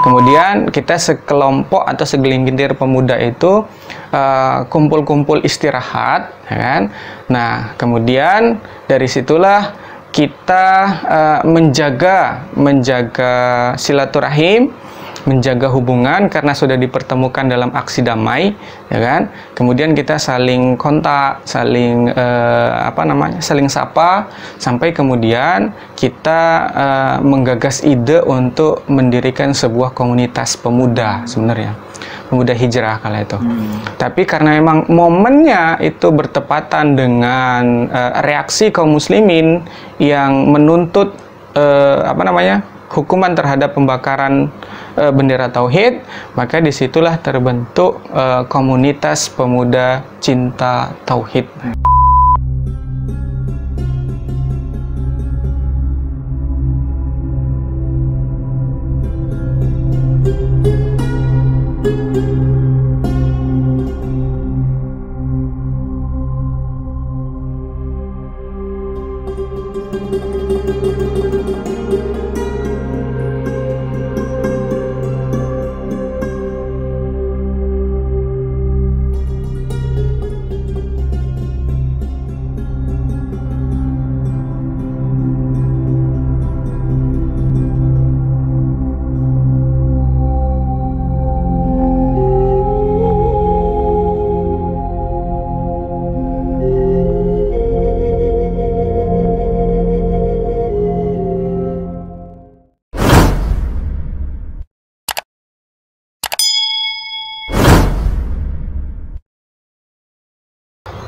Kemudian kita sekelompok atau segelintir pemuda itu kumpul-kumpul istirahat, ya kan? Nah, kemudian dari situlah kita menjaga silaturahim, menjaga hubungan karena sudah dipertemukan dalam aksi damai, ya kan? Kemudian kita saling kontak, saling saling sapa, sampai kemudian kita menggagas ide untuk mendirikan sebuah komunitas pemuda, sebenarnya pemuda hijrah kala itu. Tapi karena memang momennya itu bertepatan dengan reaksi kaum muslimin yang menuntut hukuman terhadap pembakaran bendera tauhid, maka disitulah terbentuk komunitas pemuda cinta tauhid.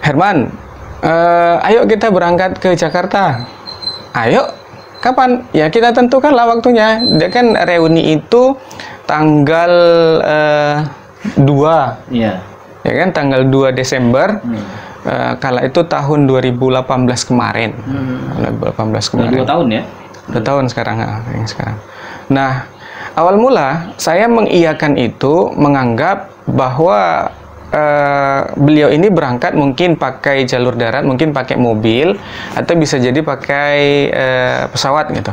Herman, ayo kita berangkat ke Jakarta. Ayo, kapan? Ya kita tentukanlah waktunya. Dia kan reuni itu tanggal 2. Iya. Ya kan, tanggal 2 Desember. Kala itu tahun 2018 kemarin. 2018 kemarin. 2 tahun ya? 2 tahun sekarang. Nah, awal mula saya mengiyakan itu, menganggap bahwa beliau ini berangkat mungkin pakai jalur darat, mungkin pakai mobil, atau bisa jadi pakai pesawat gitu.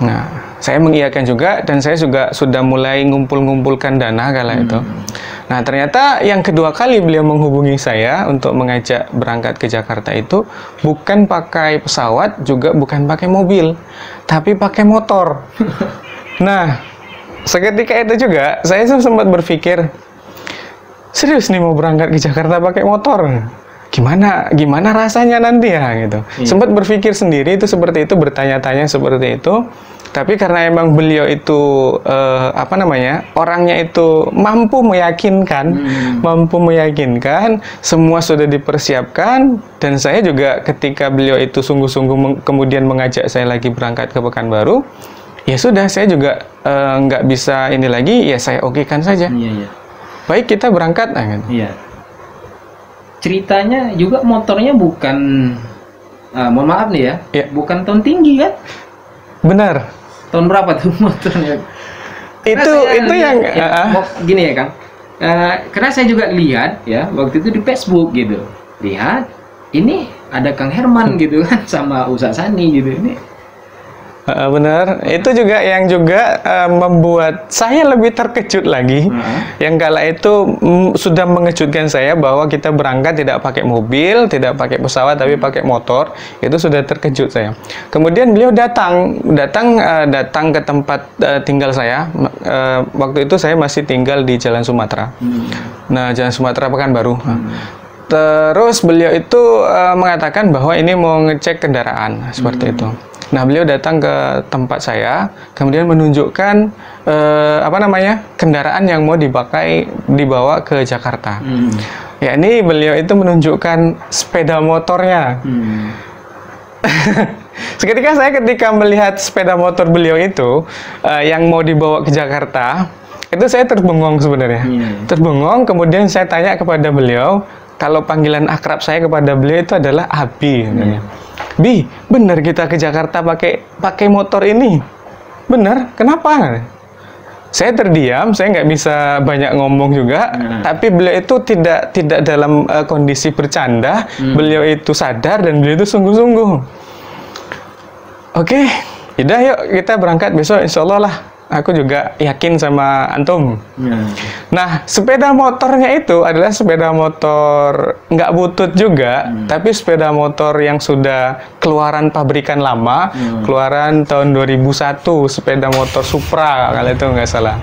Nah, saya mengiyakan juga, dan saya juga sudah mulai ngumpul-ngumpulkan dana kala itu. Nah, ternyata yang kedua kali beliau menghubungi saya untuk mengajak berangkat ke Jakarta itu bukan pakai pesawat, juga bukan pakai mobil, tapi pakai motor. Nah, seketika itu juga saya sempat berpikir, serius nih mau berangkat ke Jakarta pakai motor, gimana rasanya nanti ya gitu. Sempat berpikir sendiri itu seperti itu, bertanya-tanya seperti itu. Tapi karena emang beliau itu orangnya itu mampu meyakinkan, semua sudah dipersiapkan, dan saya juga ketika beliau itu sungguh-sungguh kemudian mengajak saya lagi berangkat ke Pekanbaru, ya sudah, saya juga nggak bisa ini lagi, ya saya okekan saja. Baik, kita berangkat. Iya. Ceritanya juga motornya bukan, mohon maaf nih ya, bukan tahun tinggi kan? Benar. Tahun berapa tuh motornya? Itu yang gini ya Kang. Karena saya juga lihat ya waktu itu di Facebook gitu. Lihat ini ada Kang Herman gitu kan sama Ustaz Sani gitu ini. Benar, itu juga yang membuat saya lebih terkejut lagi. Yang kala itu sudah mengejutkan saya bahwa kita berangkat tidak pakai mobil, tidak pakai pesawat, tapi pakai motor. Itu sudah terkejut saya. Kemudian beliau datang ke tempat tinggal saya. Waktu itu saya masih tinggal di Jalan Sumatera. Nah, Jalan Sumatera Pekanbaru. Terus beliau itu mengatakan bahwa ini mau ngecek kendaraan, seperti itu. Nah, beliau datang ke tempat saya, kemudian menunjukkan kendaraan yang mau dibawa ke Jakarta. Ya, ini beliau itu menunjukkan sepeda motornya. Ketika melihat sepeda motor beliau itu yang mau dibawa ke Jakarta, itu saya terbengong sebenarnya. Terbengong, kemudian saya tanya kepada beliau, kalau panggilan akrab saya kepada beliau itu adalah Abi. Bi, benar kita ke Jakarta pakai motor ini? Benar? Kenapa? Saya terdiam, saya nggak bisa banyak ngomong juga. Tapi beliau itu tidak dalam kondisi bercanda. Beliau itu sadar dan beliau itu sungguh-sungguh. Oke, yaudah yuk kita berangkat besok, insya Allah lah. aku juga yakin sama antum. Ya. Nah, sepeda motornya itu adalah sepeda motor nggak butut juga, tapi sepeda motor yang sudah keluaran pabrikan lama, keluaran tahun 2001, sepeda motor Supra kalau itu nggak salah.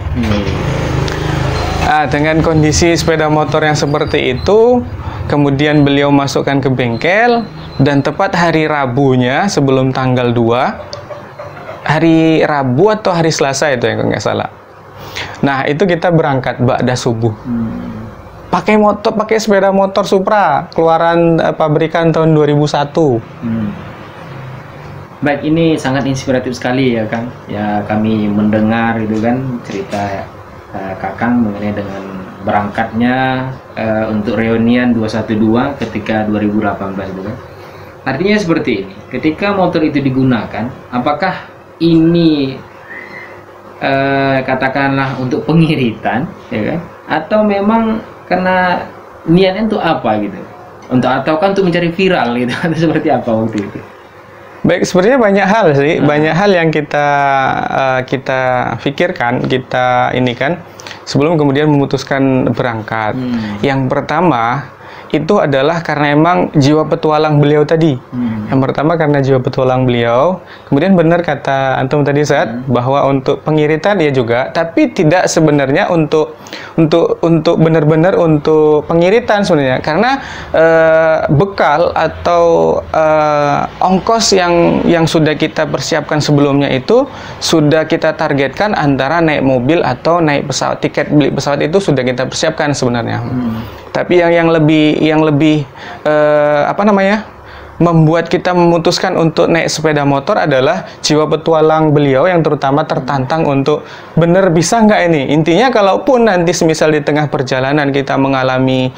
Nah, dengan kondisi sepeda motor yang seperti itu, kemudian beliau masukkan ke bengkel, dan tepat hari Rabunya sebelum tanggal 2, hari Rabu atau hari Selasa itu yang nggak salah. Nah, itu kita berangkat ba'da subuh. Pakai sepeda motor Supra, keluaran pabrikan tahun 2001. Baik, ini sangat inspiratif sekali ya Kang. Ya, kami mendengar itu kan cerita Kakang mengenai dengan berangkatnya untuk reunian 212 ketika 2018 itu kan. Artinya seperti ini, ketika motor itu digunakan, apakah ini katakanlah untuk pengiritan, ya kan? Atau memang karena niatnya untuk apa gitu? Ataukah untuk mencari viral gitu? Atau seperti apa waktu itu? Baik, sebenarnya banyak hal sih, banyak hal yang kita pikirkan, kita ini kan sebelum kemudian memutuskan berangkat. Yang pertama itu adalah karena emang jiwa petualang beliau tadi. Yang pertama karena jiwa petualang beliau. Kemudian benar kata antum tadi saat bahwa untuk pengiritan ya juga, tapi tidak sebenarnya untuk benar-benar untuk pengiritan sebenarnya. Karena bekal atau ongkos yang sudah kita persiapkan sebelumnya itu sudah kita targetkan antara naik mobil atau naik pesawat. Tiket beli pesawat itu sudah kita persiapkan sebenarnya. Tapi yang lebih membuat kita memutuskan untuk naik sepeda motor adalah jiwa petualang beliau yang terutama tertantang untuk benar bisa nggak ini. Intinya kalaupun nanti semisal di tengah perjalanan kita mengalami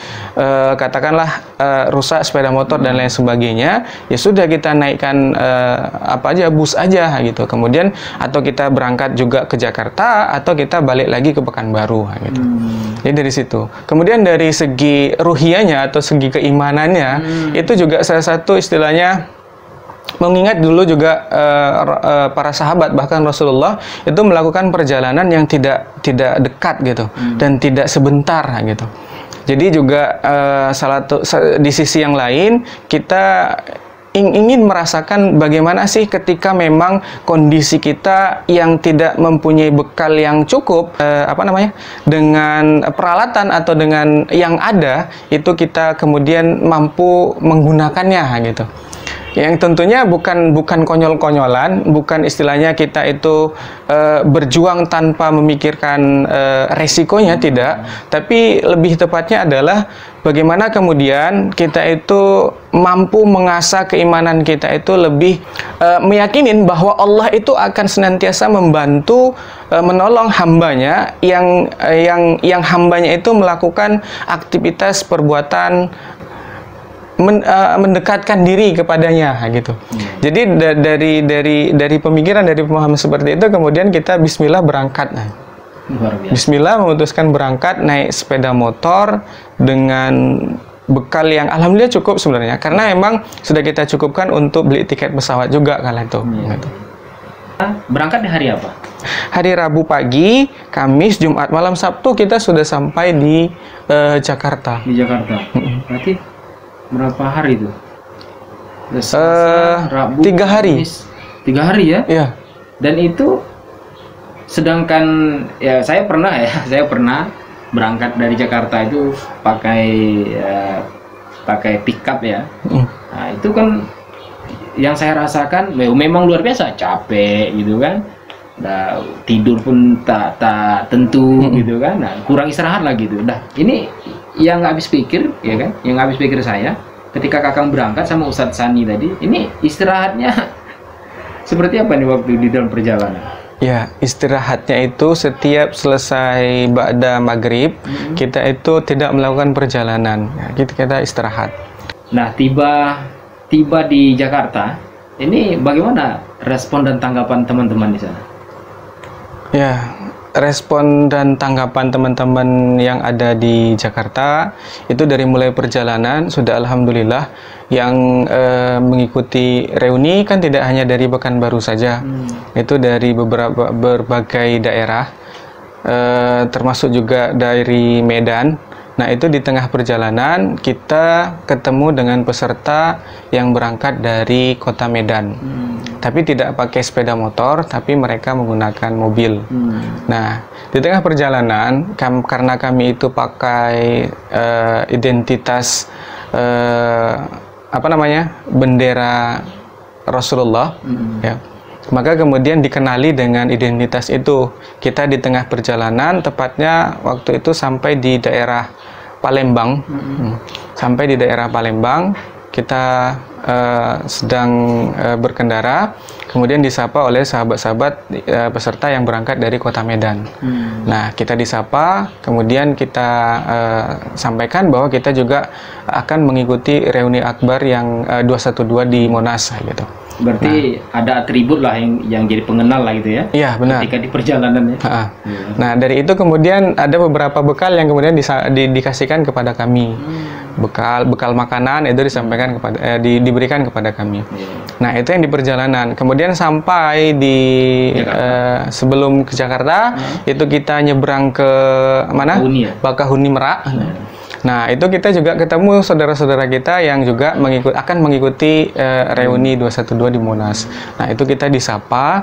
katakanlah rusak sepeda motor dan lain sebagainya, ya sudah kita naikkan bus aja gitu. Kemudian atau kita berangkat juga ke Jakarta atau kita balik lagi ke Pekanbaru gitu. Jadi dari situ. Kemudian dari segi ruhiyahnya atau segi keimanannya itu juga salah satu istilahnya, mengingat dulu juga para sahabat bahkan Rasulullah itu melakukan perjalanan yang tidak dekat gitu dan tidak sebentar gitu. Jadi juga di sisi yang lain kita ingin merasakan bagaimana sih ketika memang kondisi kita yang tidak mempunyai bekal yang cukup dengan peralatan atau dengan yang ada itu kita kemudian mampu menggunakannya gitu. Yang tentunya bukan konyol-konyolan, bukan istilahnya kita itu berjuang tanpa memikirkan resikonya, tidak. Tapi lebih tepatnya adalah bagaimana kemudian kita itu mampu mengasah keimanan kita itu lebih meyakinin bahwa Allah itu akan senantiasa membantu menolong hambanya yang hambanya itu melakukan aktivitas perbuatan mendekatkan diri kepadanya gitu. Jadi dari pemikiran, dari pemahaman seperti itu kemudian kita bismillah berangkat. Bismillah memutuskan berangkat naik sepeda motor dengan bekal yang alhamdulillah cukup sebenarnya, karena emang sudah kita cukupkan untuk beli tiket pesawat juga kala itu. Gitu. Berangkat di hari apa? Hari Rabu pagi, Kamis, Jumat malam, Sabtu kita sudah sampai di Jakarta. Di Jakarta. Berarti berapa hari itu? Rabu, 3 hari. Kamis. 3 hari ya? Iya. Dan itu sedangkan ya saya pernah berangkat dari Jakarta itu pakai pickup ya. Nah, itu kan yang saya rasakan memang luar biasa, capek gitu kan. Nah, tidur pun tak tentu gitu kan. Nah, kurang istirahat lah gitu. Nah, ini yang nggak habis pikir ya kan, yang nggak habis pikir saya ketika Kakang berangkat sama Ustadz Sani tadi, ini istirahatnya seperti apa nih waktu di dalam perjalanan? Ya, istirahatnya itu setiap selesai ba'da maghrib kita itu tidak melakukan perjalanan, ya, kita istirahat. Nah, tiba di Jakarta, ini bagaimana respon dan tanggapan teman-teman di sana? Ya, respon dan tanggapan teman-teman yang ada di Jakarta itu dari mulai perjalanan sudah alhamdulillah yang mengikuti reuni kan tidak hanya dari Pekanbaru saja, itu dari berbagai daerah, termasuk juga dari Medan. Nah, itu di tengah perjalanan kita ketemu dengan peserta yang berangkat dari kota Medan. Tapi tidak pakai sepeda motor, tapi mereka menggunakan mobil. Nah, di tengah perjalanan, karena kami itu pakai identitas bendera Rasulullah, ya. Maka kemudian dikenali dengan identitas itu. Kita di tengah perjalanan, tepatnya waktu itu sampai di daerah Palembang. Sampai di daerah Palembang, kita sedang berkendara, kemudian disapa oleh sahabat-sahabat peserta yang berangkat dari kota Medan. Nah, kita disapa, kemudian kita sampaikan bahwa kita juga akan mengikuti reuni akbar yang 212 di Monas, gitu. Berarti ada atribut lah yang jadi pengenal lah gitu ya? Iya, benar. Ketika di perjalanan ya. Nah, dari itu kemudian ada beberapa bekal yang kemudian dikasihkan kepada kami. Bekal makanan itu disampaikan kepada diberikan kepada kami. Nah, itu yang di perjalanan. Kemudian sampai di sebelum ke Jakarta, itu kita nyebrang ke mana? Bakahuni Merak. Nah, itu kita juga ketemu saudara-saudara kita yang juga akan mengikuti reuni 212 di Monas. Nah, itu kita disapa,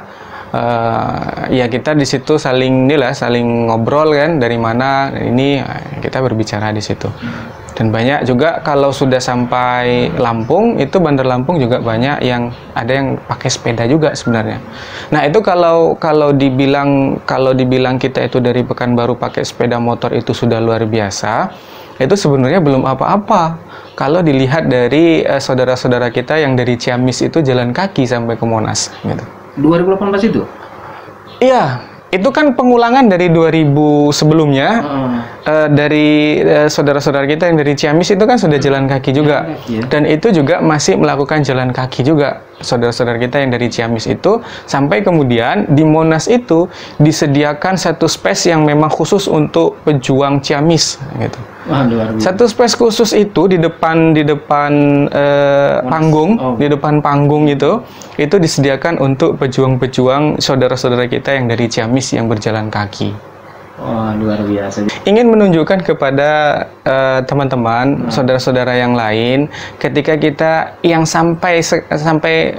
ya kita di situ saling ngobrol kan, dari mana ini kita berbicara di situ. Dan banyak juga kalau sudah sampai Lampung, itu Bandar Lampung juga banyak yang ada yang pakai sepeda juga sebenarnya. Nah, itu kalau dibilang kita itu dari Pekanbaru pakai sepeda motor itu sudah luar biasa. Itu sebenarnya belum apa-apa kalau dilihat dari saudara-saudara kita yang dari Ciamis itu jalan kaki sampai ke Monas gitu. 2018 itu? Iya, itu kan pengulangan dari 2000 sebelumnya. Dari saudara-saudara kita yang dari Ciamis itu kan sudah jalan kaki juga. Dan itu juga masih melakukan jalan kaki juga. Saudara-saudara kita yang dari Ciamis itu, sampai kemudian di Monas itu disediakan satu space yang memang khusus untuk pejuang Ciamis gitu. Satu space khusus itu di depan panggung, di depan panggung itu disediakan untuk pejuang-pejuang saudara-saudara kita yang dari Ciamis yang berjalan kaki. Wah, luar biasa. Ingin menunjukkan kepada teman-teman, saudara-saudara yang lain, ketika kita yang sampai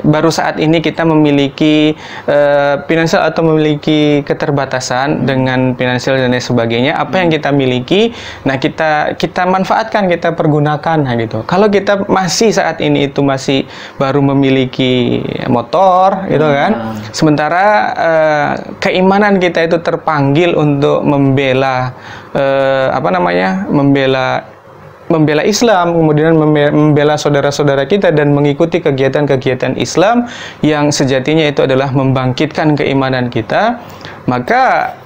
baru saat ini kita memiliki finansial atau memiliki keterbatasan dengan finansial dan lain sebagainya, apa yang kita miliki, nah kita manfaatkan, kita pergunakan, nah gitu. Kalau kita masih saat ini itu masih baru memiliki motor, gitu kan, sementara keimanan kita itu terpanggil untuk membela membela Islam, kemudian membela saudara-saudara kita dan mengikuti kegiatan-kegiatan Islam yang sejatinya itu adalah membangkitkan keimanan kita, maka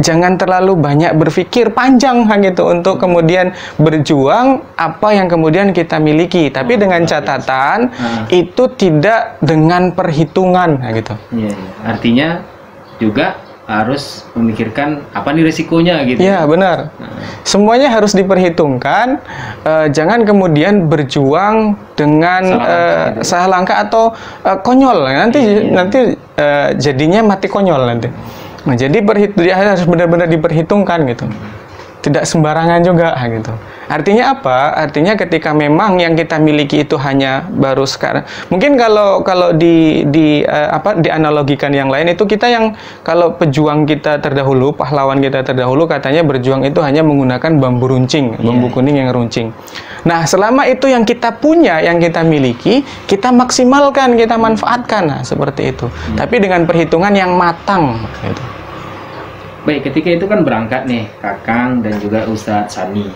jangan terlalu banyak berpikir panjang gitu untuk kemudian berjuang apa yang kemudian kita miliki, tapi dengan catatan itu tidak dengan perhitungan gitu. Artinya juga harus memikirkan apa nih resikonya gitu. Ya, benar. Semuanya harus diperhitungkan. Jangan kemudian berjuang dengan salah langkah atau konyol. Nanti jadinya mati konyol nanti. Nah, jadi harus benar-benar diperhitungkan gitu. Tidak sembarangan juga gitu. Artinya apa? Artinya ketika memang yang kita miliki itu hanya baru sekarang. Mungkin kalau dianalogikan yang lain, itu kita yang kalau pejuang kita terdahulu, pahlawan kita terdahulu katanya berjuang itu hanya menggunakan bambu runcing, bambu kuning yang runcing. Nah, selama itu yang kita punya, yang kita miliki, kita maksimalkan, kita manfaatkan, nah, seperti itu. Tapi dengan perhitungan yang matang gitu. Baik, ketika itu kan berangkat nih Kakang dan juga Ustadz Sani.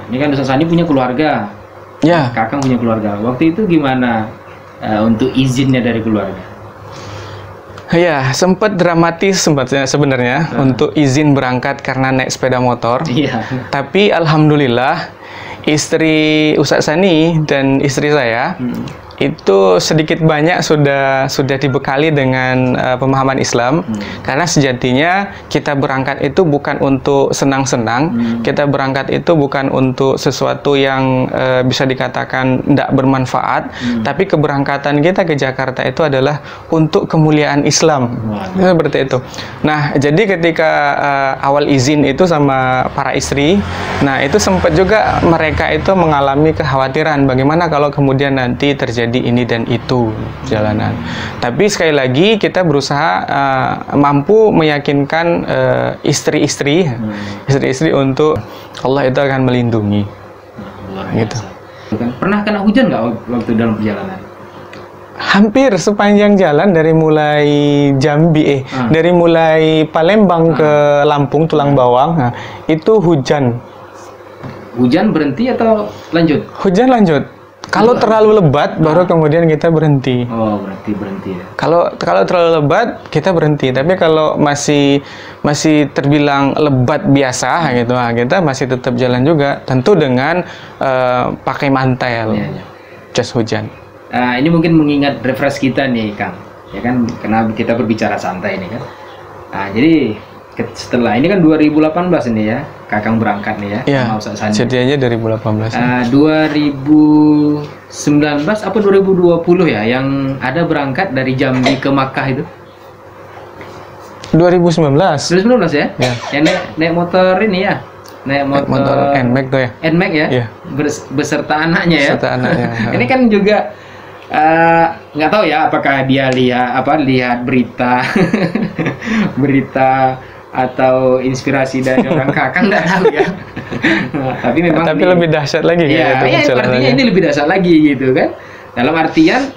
Ini kan Ustadz Sani punya keluarga, ya. Kakang punya keluarga. Waktu itu gimana untuk izinnya dari keluarga? Ya, sempat dramatis sebenarnya untuk izin berangkat karena naik sepeda motor. Tapi alhamdulillah istri Ustadz Sani dan istri saya itu sedikit banyak sudah dibekali dengan pemahaman Islam, karena sejatinya kita berangkat itu bukan untuk senang-senang, kita berangkat itu bukan untuk sesuatu yang bisa dikatakan tidak bermanfaat, tapi keberangkatan kita ke Jakarta itu adalah untuk kemuliaan Islam. Seperti itu. Nah, jadi ketika awal izin itu sama para istri, nah itu sempat juga mereka itu mengalami kekhawatiran bagaimana kalau kemudian nanti terjadi ini dan itu jalanan. Tapi sekali lagi kita berusaha mampu meyakinkan istri-istri untuk Allah itu akan melindungi. Gitu. Pernah kena hujan nggak waktu dalam perjalanan? Hampir sepanjang jalan dari mulai Jambi, dari mulai Palembang ke Lampung Tulang Bawang, itu hujan. Hujan berhenti atau lanjut? Hujan lanjut. Kalau terlalu lebat, baru kemudian kita berhenti. Oh, berhenti ya. Kalau terlalu lebat, kita berhenti. Tapi kalau masih terbilang lebat biasa, gitu, kita masih tetap jalan juga. Tentu dengan pakai mantel, jas hujan. Ini mungkin mengingat refresh kita nih, Kang. Ya kan, karena kita berbicara santai nih kan. Jadi setelah ini kan 2018 ini ya, Kakang berangkat nih ya, sama Ustaz Sandi. Jadinya 2018. 2019 apa 2020 ya, yang ada berangkat dari Jambi ke Makkah itu? 2019 ya? Yang naik motor ini ya? Naik motor NMAX tuh ya? NMAX ya? Beserta anaknya ya? Beserta anaknya. Ini kan juga nggak tahu ya apakah dia lihat berita berita atau inspirasi dari orang Kakang, nggak tahu ya. Tapi memang lebih dahsyat lagi gitu. Artinya ini lebih dahsyat lagi gitu kan. Dalam artian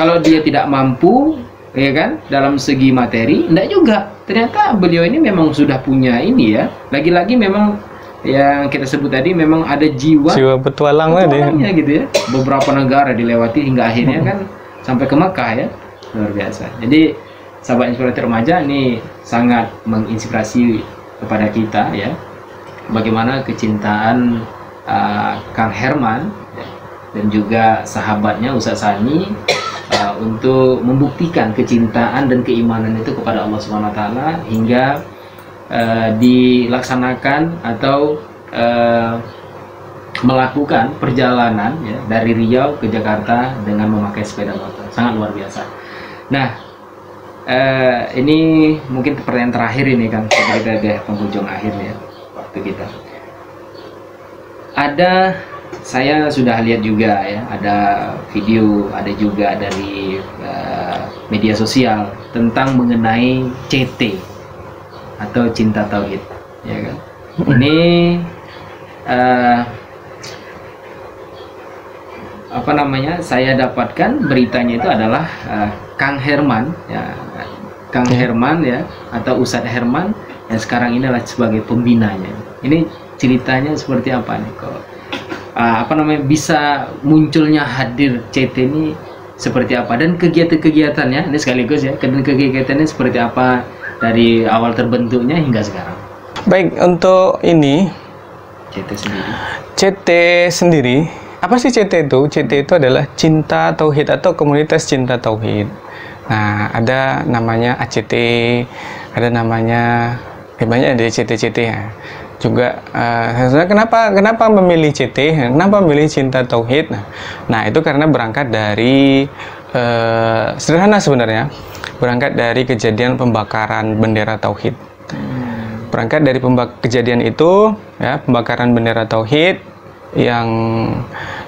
kalau dia tidak mampu ya kan dalam segi materi, enggak juga. Ternyata beliau ini memang sudah punya ini ya. Lagi-lagi memang yang kita sebut tadi memang ada jiwa petualangnya gitu ya. Beberapa negara dilewati hingga akhirnya kan sampai ke Makkah ya. Luar biasa. Jadi sahabat inspirator remaja ini sangat menginspirasi kepada kita ya. Bagaimana kecintaan Kang Herman dan juga sahabatnya Ustaz Sani untuk membuktikan kecintaan dan keimanan itu kepada Allah Subhanahu wa taala hingga dilaksanakan atau melakukan perjalanan ya, dari Riau ke Jakarta dengan memakai sepeda motor. Sangat luar biasa. Nah, ini mungkin pertanyaan terakhir ini kan, kita udah penghujung akhir ya waktu kita. Saya sudah lihat juga ya, ada video, ada juga dari media sosial tentang mengenai CT atau cinta tauhid, ya kan? Ini saya dapatkan beritanya itu adalah Kang Herman ya. Kang Herman ya, atau Ustadz Herman yang sekarang ini adalah sebagai pembinanya. Ini ceritanya seperti apa nih kok? Bisa munculnya hadir CT ini seperti apa, dan kegiatan-kegiatannya ini sekaligus ya, dan kegiatannya seperti apa dari awal terbentuknya hingga sekarang. Baik, untuk ini CT sendiri, apa sih CT itu? CT itu adalah Cinta Tauhid atau Komunitas Cinta Tauhid. Nah, ada namanya ACT, ada namanya banyak dari CT-CT ya. Juga kenapa memilih CT? Kenapa memilih Cinta Tauhid? Nah, itu karena berangkat dari sederhana sebenarnya. Berangkat dari kejadian pembakaran bendera tauhid. Berangkat dari kejadian itu ya, pembakaran bendera tauhid yang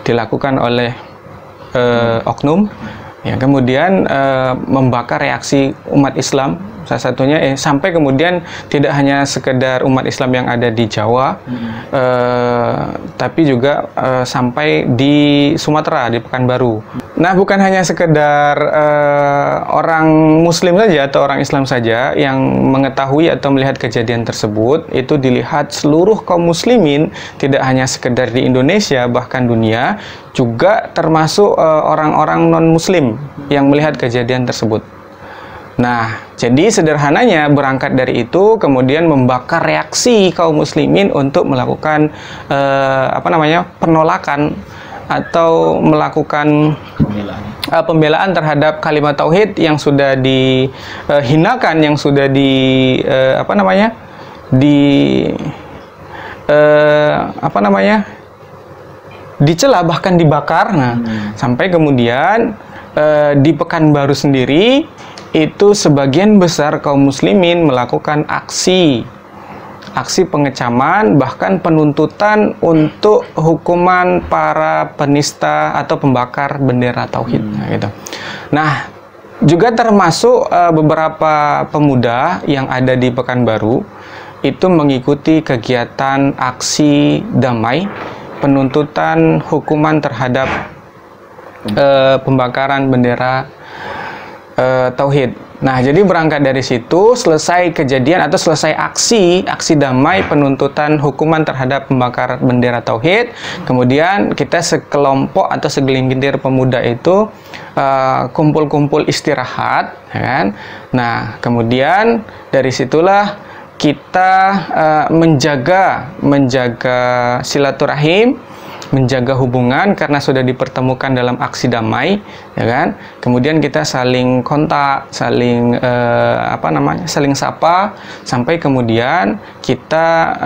dilakukan oleh oknum ya, kemudian membakar reaksi umat Islam, salah satunya sampai kemudian tidak hanya sekedar umat Islam yang ada di Jawa, tapi juga sampai di Sumatera, di Pekanbaru. Nah, bukan hanya sekedar orang Muslim saja atau orang Islam saja yang mengetahui atau melihat kejadian tersebut, itu dilihat seluruh kaum muslimin, tidak hanya sekedar di Indonesia, bahkan dunia, juga termasuk orang-orang non-muslim yang melihat kejadian tersebut. Nah, jadi sederhananya berangkat dari itu, kemudian membakar reaksi kaum muslimin untuk melakukan penolakan atau melakukan pembelaan terhadap kalimat tauhid yang sudah dihinakan, yang sudah dicela, bahkan dibakar. Nah, sampai kemudian di Pekanbaru sendiri itu sebagian besar kaum muslimin melakukan aksi pengecaman, bahkan penuntutan untuk hukuman para penista atau pembakar bendera tauhid. Gitu. Nah, juga termasuk beberapa pemuda yang ada di Pekanbaru itu mengikuti kegiatan aksi damai penuntutan hukuman terhadap pembakaran bendera tauhid. Nah, jadi berangkat dari situ, selesai kejadian atau selesai aksi damai penuntutan hukuman terhadap pembakar bendera tauhid, kemudian kita sekelompok atau segelintir pemuda itu kumpul-kumpul istirahat, ya kan? Nah, kemudian dari situlah kita menjaga silaturahim, menjaga hubungan karena sudah dipertemukan dalam aksi damai, ya kan? Kemudian kita saling kontak, saling saling sapa, sampai kemudian kita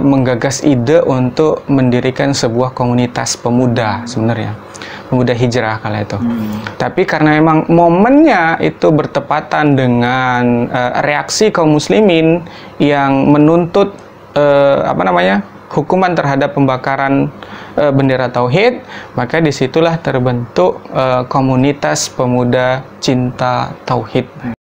menggagas ide untuk mendirikan sebuah komunitas pemuda, sebenarnya pemuda hijrah kala itu. Tapi karena memang momennya itu bertepatan dengan reaksi kaum muslimin yang menuntut hukuman terhadap pembakaran bendera tauhid, maka disitulah terbentuk komunitas pemuda cinta tauhid.